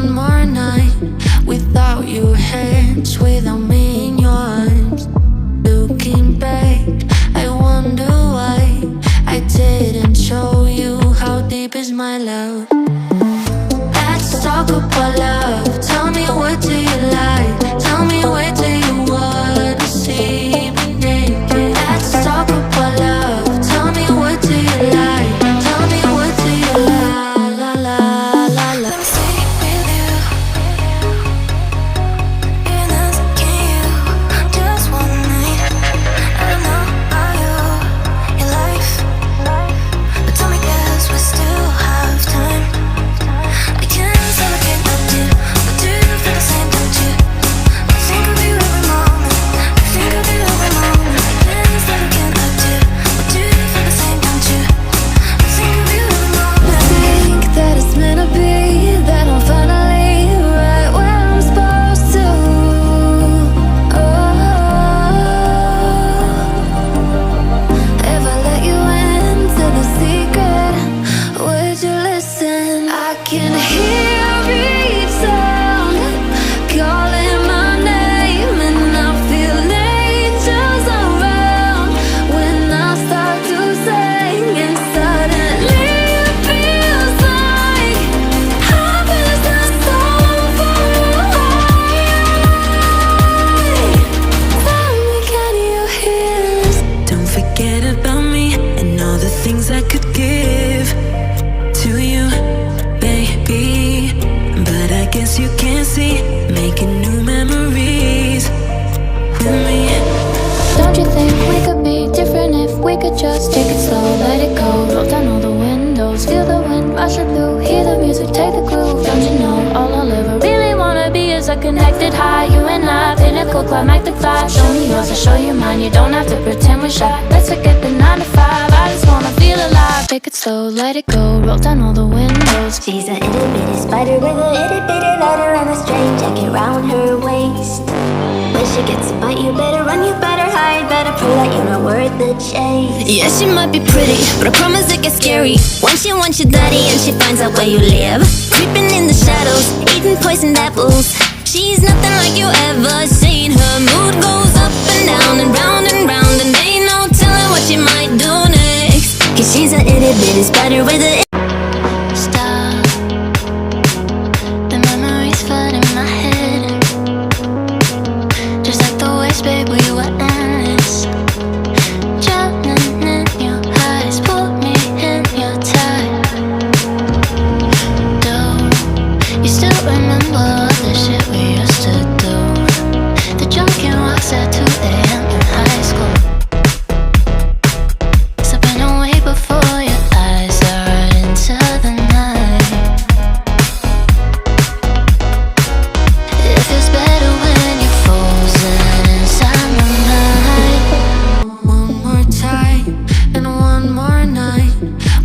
one more night without your hands, without me in your arms. Looking back, I wonder why I didn't show you how deep is my love. Let's talk about love. Tell me, what do you like? Tell me, where do you wanna see me naked? Let's talk about love. Tell me, what do you like? Tell me, what do you like? La la la la. Let me stay with you. Even asking you just one night. I don't know about you, your life, but tell me, 'cause we still have time. I can't say I can't help you, but do you feel the same, don't you? I think of you every moment. I think of you every moment. I can't say I can't help you, but do you feel the same, don't you? I think of you every moment. I think that it's meant to be, that I'm finally right where I'm supposed to. If I let you into the secret, would you listen? I can hear every sound calling my name, and I feel angels around when I start to sing, and suddenly it feels like heaven is not so far away. Tell me, can you hear this? Don't forget about me and all the things I could give to you, baby. But I guess you can't see, making new memories with me. Don't you think we could be different if we could just take it slow, let it go, roll down all the windows, feel the wind rushing through, hear the music, take the groove. Don't you know all I'll ever really wanna be is a connected high, you and I, pinnacle, climactic fly. Show me yours, I'll show you mine, you don't have to pretend we're shy. Let's forget the 9 to 5, I just wanna feel alive. Take it slow, let it go, roll down all the windows. She's a itty bitty spider with a itty bitty lighter and a string jacket round her waist. When she gets a bite, you better run, you better hide, better pray that you're not worth the chase. Yeah, she might be pretty, but I promise it gets scary once she wants your daddy and she finds out where you live. Creeping in the shadows, eating poisoned apples. She's nothing like you ever seen. Her mood goes up and down and round, and ain't no telling what she might do next. 'Cause she's a itty bitty spider with a Stop. The memories flood in my head, just like the waves, babe, we were endless. Drowning in your eyes, pull me in your tide. Do you still remember all the shit we used to do? The drunken walks at 2 a.m. in high school. Slipping away before your eyes are into the night. It feels better when you're frozen inside my mind. One more time and one more night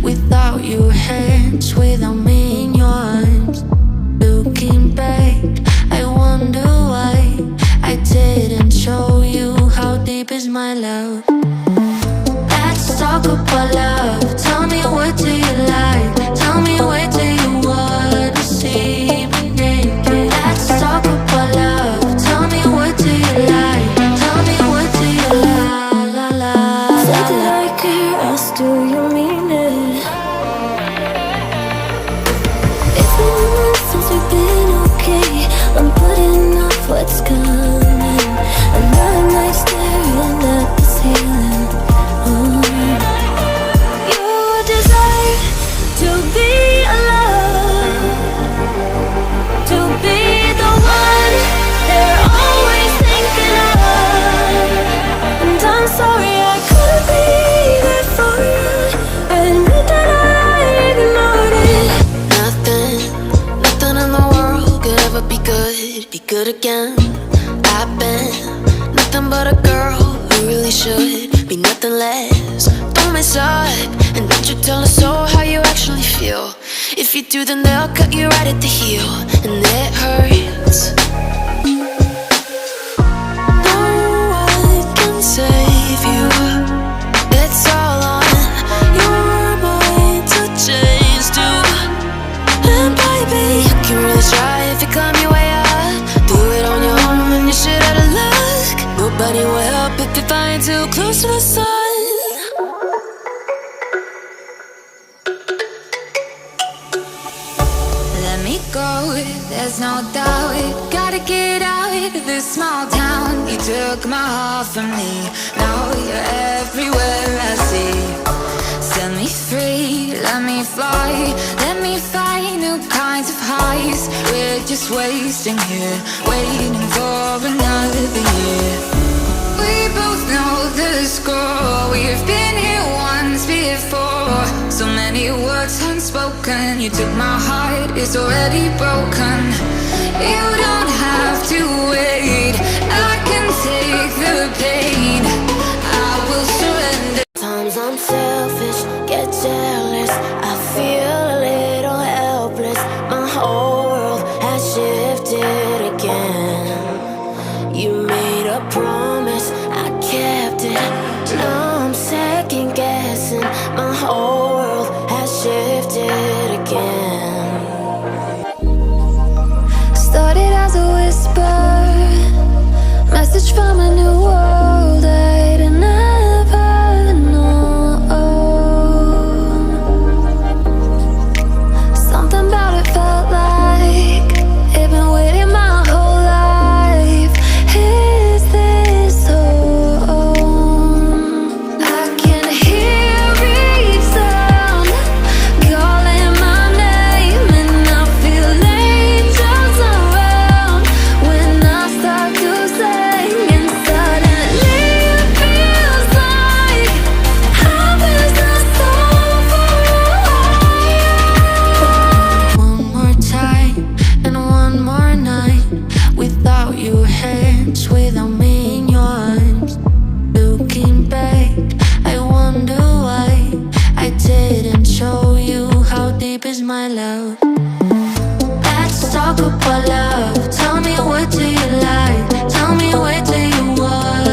without your hands, without me in your arms. Looking back, I wonder why I didn't show you how deep is my love. Let's talk about love. Tell me, what do you like? Tell me, where do you wanna see me naked? Let's talk about love. Tell me, what do you like? Tell me, what do you like? La la la Say la. that I care, ask, do you mean it? It's been a month since we've been okay. I'm putting off what's coming. Another night staring at the ceiling. You desire to be alone, to be the one they're always thinking of. And I'm sorry I couldn't be there for you. Admit that I ignored it. Nothing in the world could ever be good again. I've been nothing but a girl who really should be nothing less. Don't mess up, and don't you tell us so how you actually feel. If you do, then they'll cut you right at the heel, and it hurts. No one can save you. It's all on your mind to change too. And baby, you can really try if flying too close to the sun. Let me go, there's no doubt. Gotta get out of this small town. You took my heart from me, now you're everywhere I see. Set me free, let me fly. Let me find new kinds of highs. We're just wasting here, waiting for another year. We both know the score. We've been here once before. So many words unspoken. You took my heart, it's already broken. You don't have to wait, I can take the pain. I will surrender. Sometimes I'm selfish, get jealous. I feel a little helpless. My whole world has shifted again. You made a promise, I kept it. Now I'm second guessing. My whole world has shifted again. Started as a whisper, message from a new world I'd never known. Something about it felt like it'd been waiting my whole life. Is this home? I can hear each sound calling my name, and I feel angels around when I start to sing. And suddenly it feels like heaven is so far. One more time and one more night without your hands, without me in your arms. Looking back, I wonder why I didn't show you how deep is my love. Let's talk about love. Tell me, what do you like? Tell me, where do you want?